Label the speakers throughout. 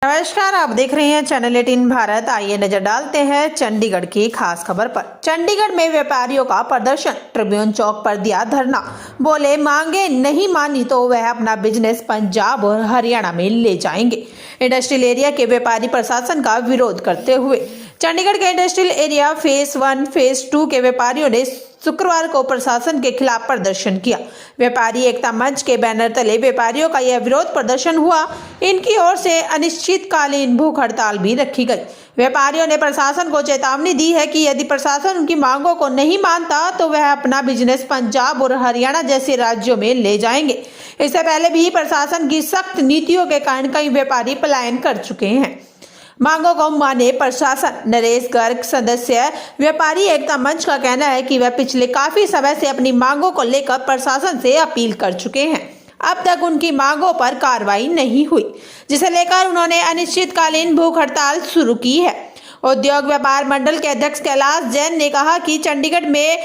Speaker 1: नमस्कार, आप देख रहे हैं चैनल 18 भारत। आइए नजर डालते हैं चंडीगढ़ की खास खबर पर। चंडीगढ़ में व्यापारियों का प्रदर्शन, ट्रिब्यून चौक पर दिया धरना। बोले मांगे नहीं मानी तो वह अपना बिजनेस पंजाब और हरियाणा में ले जाएंगे। इंडस्ट्रियल एरिया के व्यापारी प्रशासन का विरोध करते हुए चंडीगढ़ के इंडस्ट्रियल एरिया फेज 1 फेज 2 के व्यापारियों ने शुक्रवार को प्रशासन के खिलाफ प्रदर्शन किया। व्यापारी एकता मंच के बैनर तले व्यापारियों का यह विरोध प्रदर्शन हुआ। इनकी ओर से अनिश्चितकालीन भूख हड़ताल भी रखी गई। व्यापारियों ने प्रशासन को चेतावनी दी है कि यदि प्रशासन उनकी मांगों को नहीं मानता तो वह अपना बिजनेस पंजाब और हरियाणा जैसे राज्यों में ले जाएंगे। इससे पहले भी प्रशासन की सख्त नीतियों के कारण कई व्यापारी पलायन कर चुके हैं। मांगों को माने प्रशासन। नरेश गर्ग, सदस्य व्यापारी एकता मंच का कहना है कि वह पिछले काफी समय से अपनी मांगों को लेकर प्रशासन से अपील कर चुके हैं। अब तक उनकी मांगों पर कार्रवाई नहीं हुई, जिसे लेकर उन्होंने अनिश्चितकालीन भूख हड़ताल शुरू की है। उद्योग व्यापार मंडल के अध्यक्ष कैलाश जैन ने कहा कि चंडीगढ़ में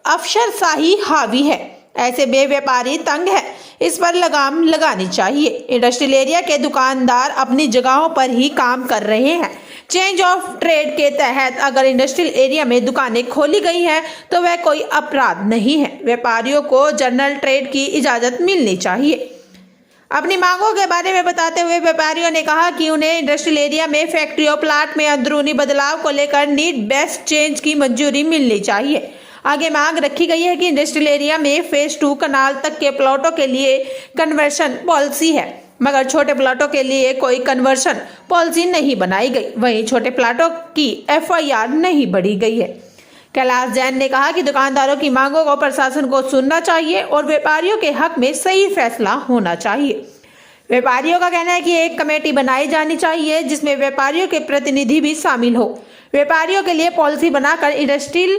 Speaker 1: अफसरशाही हावी है, ऐसे में व्यापारी तंग है, इस पर लगाम लगानी चाहिए। इंडस्ट्रियल एरिया के दुकानदार अपनी जगहों पर ही काम कर रहे हैं। चेंज ऑफ ट्रेड के तहत अगर इंडस्ट्रियल एरिया में दुकानें खोली गई हैं तो वह कोई अपराध नहीं है। व्यापारियों को जनरल ट्रेड की इजाजत मिलनी चाहिए। अपनी मांगों के बारे में बताते हुए व्यापारियों ने कहा कि उन्हें इंडस्ट्रियल एरिया में फैक्ट्री और प्लांट में अंदरूनी बदलाव को लेकर नीड बेस्ड चेंज की मंजूरी मिलनी चाहिए। आगे मांग रखी गई है कि इंडस्ट्रियल एरिया में फेज 2 कनाल तक के प्लॉटों के लिए कन्वर्शन पॉलिसी है, मगर छोटे प्लॉटों के लिए कोई कन्वर्शन पॉलिसी नहीं बनाई गई। वहीं छोटे प्लॉटों की FIR नहीं बढ़ी गई है। कैलाश जैन ने कहा कि दुकानदारों की मांगों को प्रशासन को सुनना चाहिए और व्यापारियों के हक में सही फैसला होना चाहिए। व्यापारियों का कहना है कि एक कमेटी बनाई जानी चाहिए जिसमें व्यापारियों के प्रतिनिधि भी शामिल हो। व्यापारियों के लिए पॉलिसी बनाकर इंडस्ट्रियल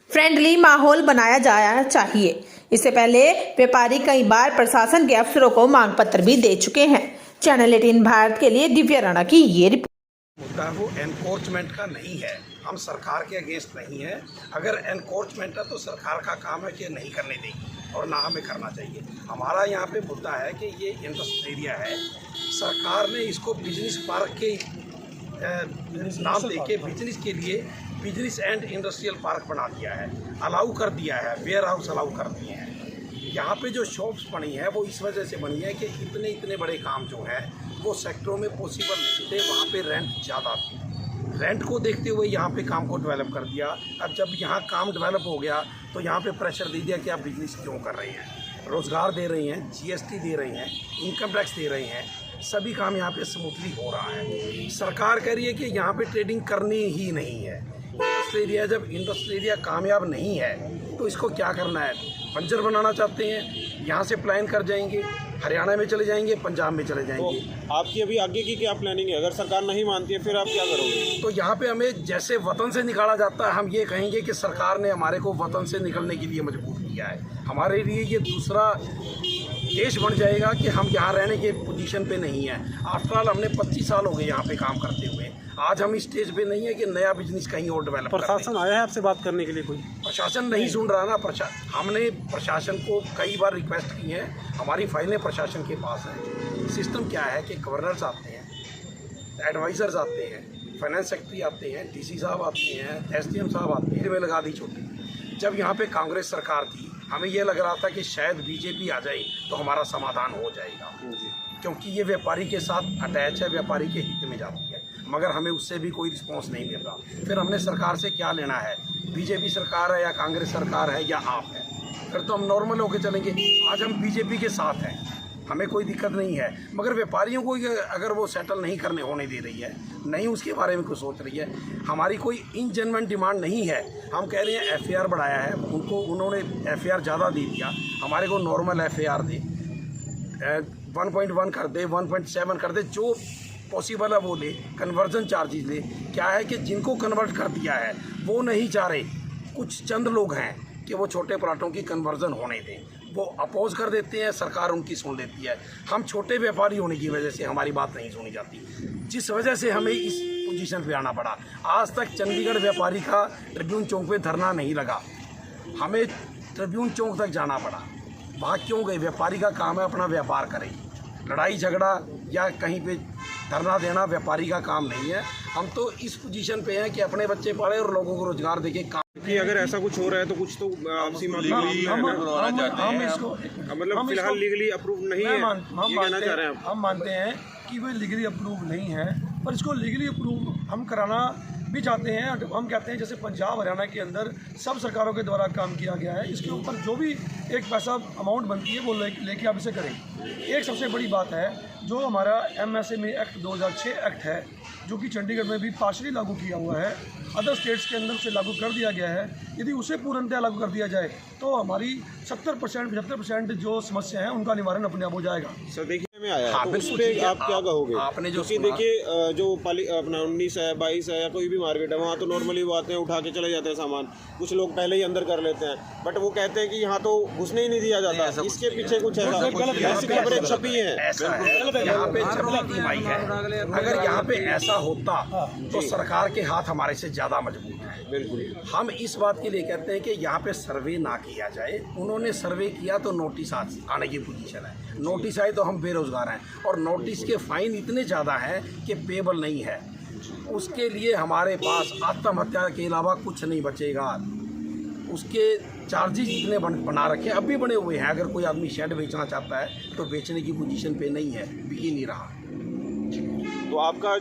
Speaker 1: फ्रेंडली माहौल बनाया जाना चाहिए। इससे पहले व्यापारी कई बार प्रशासन के अफसरों को मांग पत्र भी दे चुके हैं। चैनल 18 भारत के लिए दिव्या राणा की ये रिपोर्ट।
Speaker 2: मुद्दा वो एनकोर्चमेंट का नहीं है। हम सरकार के अगेंस्ट नहीं है। अगर एनकोर्चमेंट है तो सरकार का काम है कि नहीं करने देगी और ना हमें करना चाहिए। हमारा यहाँ पे मुद्दा है कि ये इंडस्ट्रियल एरिया है, सरकार ने इसको बिजनेस पार्क के नाम देके बिजनेस के लिए बिजनेस एंड इंडस्ट्रियल पार्क बना दिया है, अलाउ कर दिया है, वेयर हाउस अलाउ कर दिए हैं। यहाँ पे जो शॉप्स बनी है वो इस वजह से बनी है कि इतने बड़े काम जो है वो सेक्टरों में पॉसिबल नहीं थे, वहाँ पे रेंट ज़्यादा थी। रेंट को देखते हुए यहाँ पे काम को डेवलप कर दिया। अब जब यहाँ काम डेवलप हो गया तो यहाँ पे प्रेशर दे दिया कि आप बिजनेस क्यों कर रहे हैं। रोज़गार दे रही हैं, GST दे रही हैं, इनकम टैक्स दे रही हैं, सभी काम यहाँ पे स्मूथली हो रहा है। सरकार कह रही है कि यहाँ पे ट्रेडिंग करनी ही नहीं है। इंडस्ट्रियल एरिया, जब इंडस्ट्रियल एरिया कामयाब नहीं है तो इसको क्या करना है, बंजर बनाना चाहते हैं। यहाँ से प्लान कर जाएंगे, हरियाणा में चले जाएंगे, पंजाब में चले जाएंगे।
Speaker 3: तो आपकी अभी आगे की क्या प्लानिंग है? अगर सरकार नहीं मानती है फिर आप क्या करोगे?
Speaker 2: तो यहाँ पे हमें जैसे वतन से निकाला जाता है, हम ये कहेंगे कि सरकार ने हमारे को वतन से निकलने के लिए मजबूर किया है। हमारे लिए ये दूसरा देश बन जाएगा कि हम यहाँ रहने के पोजीशन पे नहीं है। आफ्टर ऑल हमने 25 साल हो गए यहाँ पे काम करते हुए। आज हम इस स्टेज पे नहीं है कि नया बिजनेस कहीं और डेवलप करते हैं।
Speaker 3: प्रशासन आया है आपसे बात करने के लिए? कोई
Speaker 2: प्रशासन नहीं सुन रहा ना। हमने प्रशासन को कई बार रिक्वेस्ट की है, हमारी फाइलें प्रशासन के पास हैं। सिस्टम क्या है कि गवर्नर्स आते हैं, एडवाइज़र्स आते हैं, फाइनेंस सेक्रेटरी आते हैं, DC साहब आते हैं, SDM साहब आते हैं, में लगा दी छोटी। जब यहाँ पे कांग्रेस सरकार थी हमें ये लग रहा था कि शायद BJP आ जाए तो हमारा समाधान हो जाएगा, क्योंकि ये व्यापारी के साथ अटैच है, व्यापारी के हित में जाती है। मगर हमें उससे भी कोई रिस्पॉन्स नहीं मिल रहा। फिर हमने सरकार से क्या लेना है, BJP सरकार है या कांग्रेस सरकार है या आप है, फिर तो हम नॉर्मल होकर चलेंगे। आज हम BJP के साथ हैं, हमें कोई दिक्कत नहीं है। मगर व्यापारियों को अगर वो सेटल नहीं करने होने दे रही है, नहीं उसके बारे में कुछ सोच रही है, हमारी कोई इनजेन्युइन डिमांड नहीं है। हम कह रहे हैं FIR बढ़ाया है, उन्होंने FIR ज़्यादा दे दिया, हमारे को नॉर्मल FIR दे, 1.1 कर दे, 1.7 कर दे, जो पॉसिबल है वो ले, कन्वर्जन चार्जेस ले। क्या है कि जिनको कन्वर्ट कर दिया है वो नहीं चाह रहे, कुछ चंद लोग हैं कि वो छोटे प्लाटों की कन्वर्जन होने दें, वो अपोज कर देते हैं, सरकार उनकी सुन लेती है। हम छोटे व्यापारी होने की वजह से हमारी बात नहीं सुनी जाती, जिस वजह से हमें इस पोजीशन पे आना पड़ा। आज तक चंडीगढ़ व्यापारी का ट्रिब्यून चौक पे धरना नहीं लगा, हमें ट्रिब्यून चौक तक जाना पड़ा। वहाँ क्यों गए? व्यापारी का काम है अपना व्यापार करें, लड़ाई झगड़ा या कहीं पे धरना देना व्यापारी का काम नहीं है। हम तो इस पोजीशन पे हैं कि अपने बच्चे पढ़े और लोगों को रोजगार देके काम।
Speaker 3: कि अगर ऐसा कुछ हो रहा है तो कुछ तो आपसी
Speaker 4: हम इसको
Speaker 3: मतलब फिलहाल लीगली अप्रूव नहीं है, ये कहना चाह रहे हैं आप?
Speaker 4: हम मानते हैं कि वो लीगली अप्रूव नहीं है, पर इसको लीगली अप्रूव हम कराना भी चाहते हैं। हम कहते हैं जैसे पंजाब हरियाणा के अंदर सब सरकारों के द्वारा काम किया गया है, इसके ऊपर जो भी एक पैसा अमाउंट बनती है वो लेके आप इसे करें। एक सबसे बड़ी बात है जो हमारा MSME एक्ट 2006 एक्ट है, जो कि चंडीगढ़ में भी पार्शली लागू किया हुआ है, अदर स्टेट्स के अंदर से लागू कर दिया गया है। यदि उसे पूर्णतः लागू कर दिया जाए तो हमारी 70% 75% जो समस्या है उनका निवारण अपने आप हो जाएगा।
Speaker 3: सर देखिए में आया
Speaker 2: हाँ,
Speaker 3: तो उस
Speaker 2: बिल्कुल
Speaker 3: पे
Speaker 2: ठीक है।
Speaker 3: आप क्या कहोगे?
Speaker 2: आपने जो
Speaker 3: क्योंकि
Speaker 2: सुना-
Speaker 3: देखिए जो अपना 19 है 22 है या कोई भी मार्केट है वहाँ तो नॉर्मली वो आते हैं उठा के चले जाते हैं सामान, कुछ लोग पहले ही अंदर कर लेते हैं, बट वो कहते हैं कि यहाँ तो घुसने ही नहीं दिया जाता। इसके पीछे कुछ ऐसा ऐसी खबरें छपी हैं।
Speaker 2: ऐसा है, यहाँ पे छपी टीम आई है। अगर यहाँ पे ऐसा होता तो सरकार के हाथ हमारे से ज़्यादा मजबूत है।
Speaker 3: बिल्कुल।
Speaker 2: हम इस बात के लिए कहते हैं कि यहाँ पे सर्वे ना किया जाए। उन्होंने सर्वे किया तो नोटिस आने की पोजीशन है, नोटिस आए तो हम बेरोजगार हैं, और नोटिस के फाइन इतने ज़्यादा हैं कि पेबल नहीं है। उसके लिए हमारे पास आत्महत्या के अलावा कुछ नहीं बचेगा। उसके चार्जेस इतने बना रखे अब भी बने हुए हैं। अगर कोई आदमी शेड बेचना चाहता है तो बेचने की पोजीशन पे नहीं है, बिक ही नहीं रहा।
Speaker 3: तो आपका